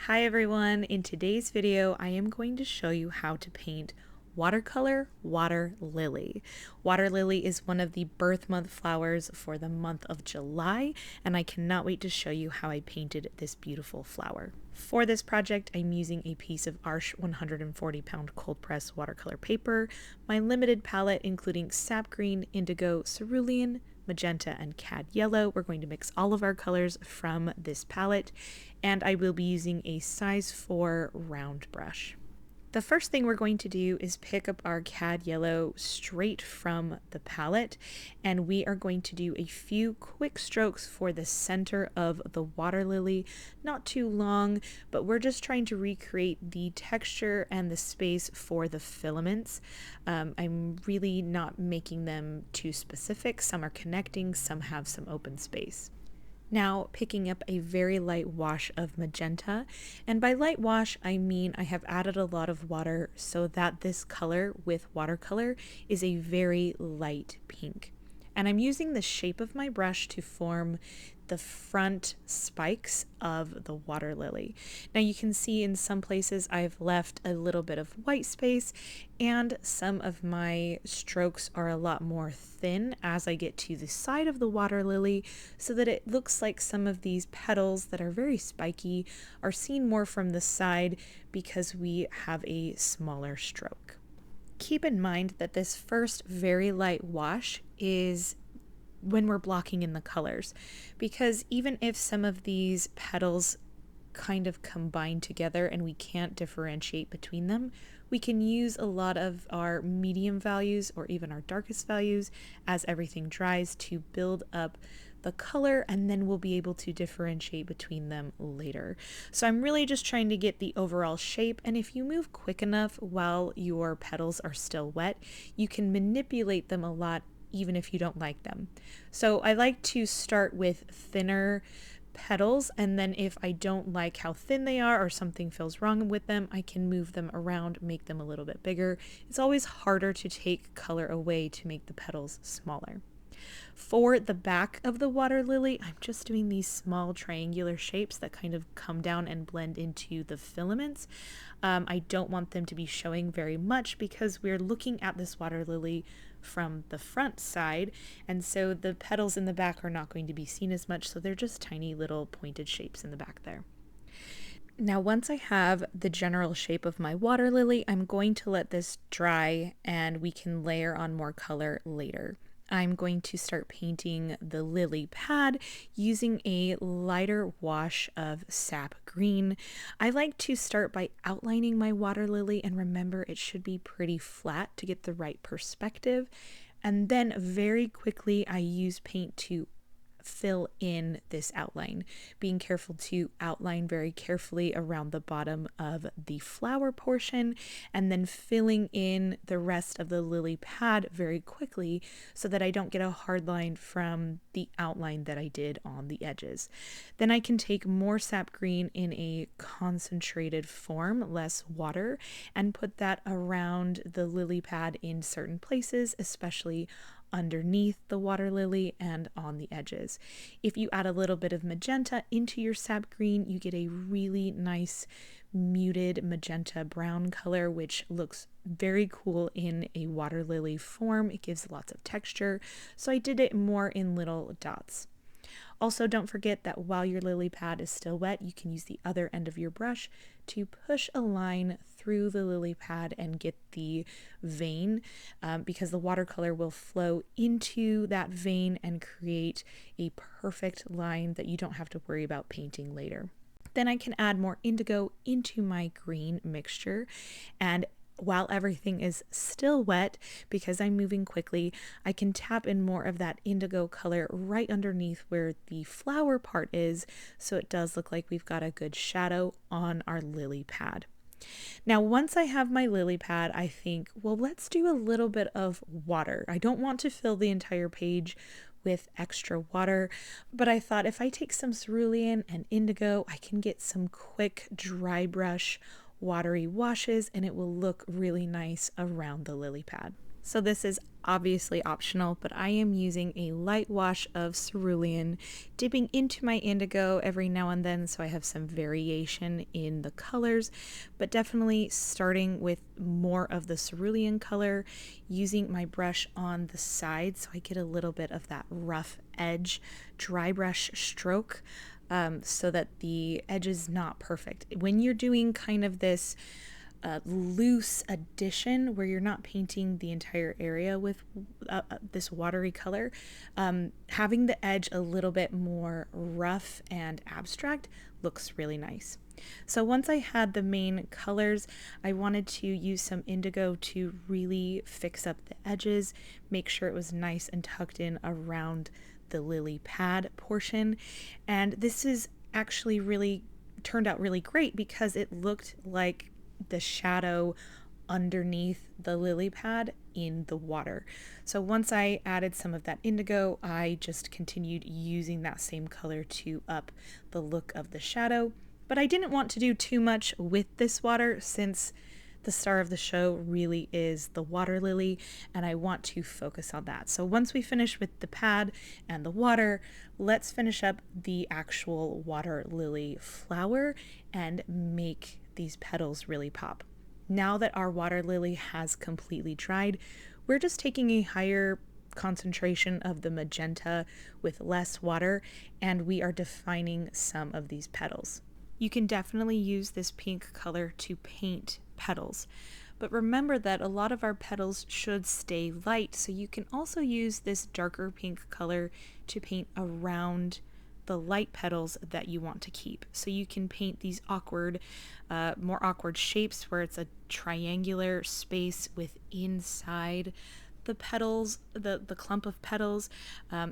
Hi everyone, in today's video I am going to show you how to paint watercolor water lily. Water lily is one of the birth month flowers for the month of July, and I cannot wait to show you how I painted this beautiful flower. For this project, I'm using a piece of LARGE 140-pound cold press watercolor paper, my limited palette including sap green, indigo, cerulean, magenta, and cad yellow. We're going to mix all of our colors from this palette, and I will be using a size 4 round brush. The first thing we're going to do is pick up our cad yellow straight from the palette, and we are going to do a few quick strokes for the center of the water lily. Not too long, but we're just trying to recreate the texture and the space for the filaments. I'm really not making them too specific. Some are connecting, some have some open space. Now picking up a very light wash of magenta, and by light wash I mean I have added a lot of water so that this color with watercolor is a very light pink. And I'm using the shape of my brush to form the front spikes of the water lily. Now you can see in some places I've left a little bit of white space, and some of my strokes are a lot more thin as I get to the side of the water lily, so that it looks like some of these petals that are very spiky are seen more from the side because we have a smaller stroke. Keep in mind that this first very light wash is when we're blocking in the colors, because even if some of these petals kind of combine together and we can't differentiate between them, we can use a lot of our medium values or even our darkest values as everything dries to build up the color, and then we'll be able to differentiate between them later. So I'm really just trying to get the overall shape, and if you move quick enough while your petals are still wet, you can manipulate them a lot even if you don't like them. So I like to start with thinner petals, and then if I don't like how thin they are or something feels wrong with them, I can move them around, make them a little bit bigger. It's always harder to take color away to make the petals smaller. For the back of the water lily, I'm just doing these small triangular shapes that kind of come down and blend into the filaments. I don't want them to be showing very much because we're looking at this water lily from the front side, and so the petals in the back are not going to be seen as much, so they're just tiny little pointed shapes in the back there. Now once I have the general shape of my water lily, I'm going to let this dry and we can layer on more color later. I'm going to start painting the lily pad using a lighter wash of sap green. I like to start by outlining my water lily, and remember it should be pretty flat to get the right perspective. And then very quickly I use paint to fill in this outline, being careful to outline very carefully around the bottom of the flower portion, and then filling in the rest of the lily pad very quickly so that I don't get a hard line from the outline that I did on the edges. Then I can take more sap green in a concentrated form, less water, and put that around the lily pad in certain places, especially underneath the water lily and on the edges. If you add a little bit of magenta into your sap green, you get a really nice muted magenta brown color, which looks very cool in a water lily form. It gives lots of texture, so I did it more in little dots. Also, don't forget that while your lily pad is still wet, you can use the other end of your brush to push a line through the lily pad and get the vein, because the watercolor will flow into that vein and create a perfect line that you don't have to worry about painting later. Then I can add more indigo into my green mixture, and while everything is still wet, because I'm moving quickly, I can tap in more of that indigo color right underneath where the flower part is, so it does look like we've got a good shadow on our lily pad. Now, once I have my lily pad, I think, well, let's do a little bit of water. I don't want to fill the entire page with extra water, but I thought if I take some cerulean and indigo, I can get some quick dry brush watery washes and it will look really nice around the lily pad. So this is obviously optional, but I am using a light wash of cerulean, dipping into my indigo every now and then so I have some variation in the colors, but definitely starting with more of the cerulean color, using my brush on the side so I get a little bit of that rough edge, dry brush stroke, so that the edge is not perfect. When you're doing kind of this loose addition where you're not painting the entire area with this watery color, having the edge a little bit more rough and abstract looks really nice. So once I had the main colors, I wanted to use some indigo to really fix up the edges, make sure it was nice and tucked in around the lily pad portion. And this is actually really turned out really great because it looked like the shadow underneath the lily pad in the water. So once I added some of that indigo, I just continued using that same color to up the look of the shadow. But I didn't want to do too much with this water since the star of the show really is the water lily, and I want to focus on that. So once we finish with the pad and the water, let's finish up the actual water lily flower and make these petals really pop. Now that our water lily has completely dried, we're just taking a higher concentration of the magenta with less water, and we are defining some of these petals. You can definitely use this pink color to paint petals, but remember that a lot of our petals should stay light, so you can also use this darker pink color to paint around the light petals that you want to keep. So you can paint these awkward, more awkward shapes where it's a triangular space with inside the petals, the clump of petals.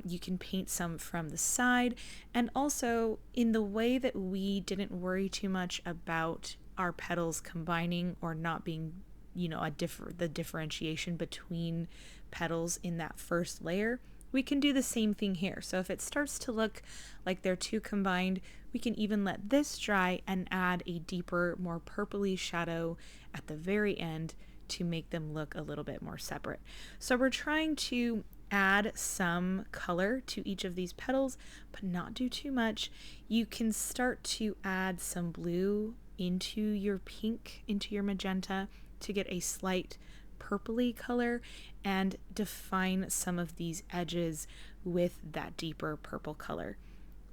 You can paint some from the side, and also in the way that we didn't worry too much about our petals combining or not being, the differentiation between petals in that first layer. We can do the same thing here. So if it starts to look like they're too combined, we can even let this dry and add a deeper, more purpley shadow at the very end to make them look a little bit more separate. So we're trying to add some color to each of these petals, but not do too much. You can start to add some blue into your pink, into your magenta to get a slight purpley color and define some of these edges with that deeper purple color.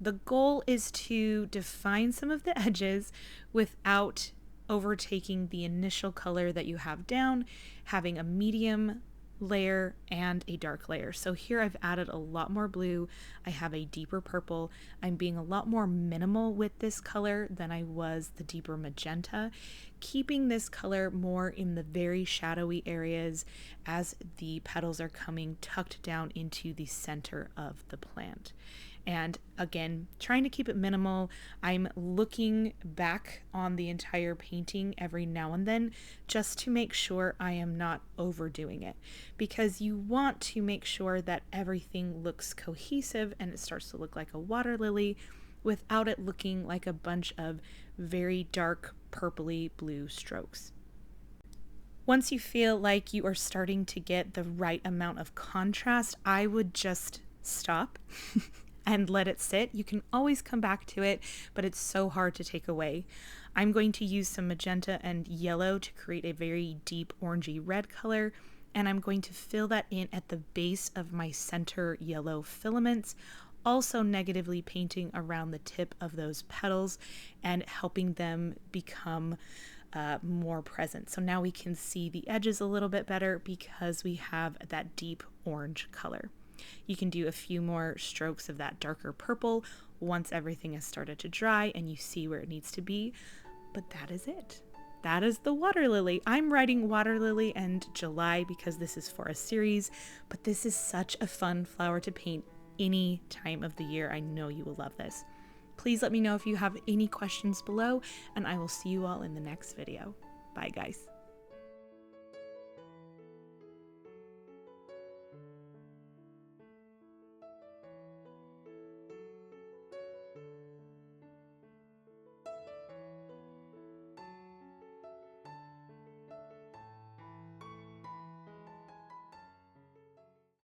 The goal is to define some of the edges without overtaking the initial color that you have down, having a medium layer and a dark layer. So here I've added a lot more blue. I have a deeper purple. I'm being a lot more minimal with this color than I was the deeper magenta, keeping this color more in the very shadowy areas as the petals are coming tucked down into the center of the plant. And again, trying to keep it minimal. I'm looking back on the entire painting every now and then just to make sure I am not overdoing it, because you want to make sure that everything looks cohesive and it starts to look like a water lily without it looking like a bunch of very dark purpley blue strokes. Once you feel like you are starting to get the right amount of contrast, I would just stop and let it sit. You can always come back to it, but it's so hard to take away. I'm going to use some magenta and yellow to create a very deep orangey red color, and I'm going to fill that in at the base of my center yellow filaments, also negatively painting around the tip of those petals and helping them become more present. So now we can see the edges a little bit better because we have that deep orange color. You can do a few more strokes of that darker purple once everything has started to dry and you see where it needs to be. But that is it. That is the water lily. I'm writing water lily and July because this is for a series, but this is such a fun flower to paint any time of the year. I know you will love this. Please let me know if you have any questions below, and I will see you all in the next video. Bye, guys.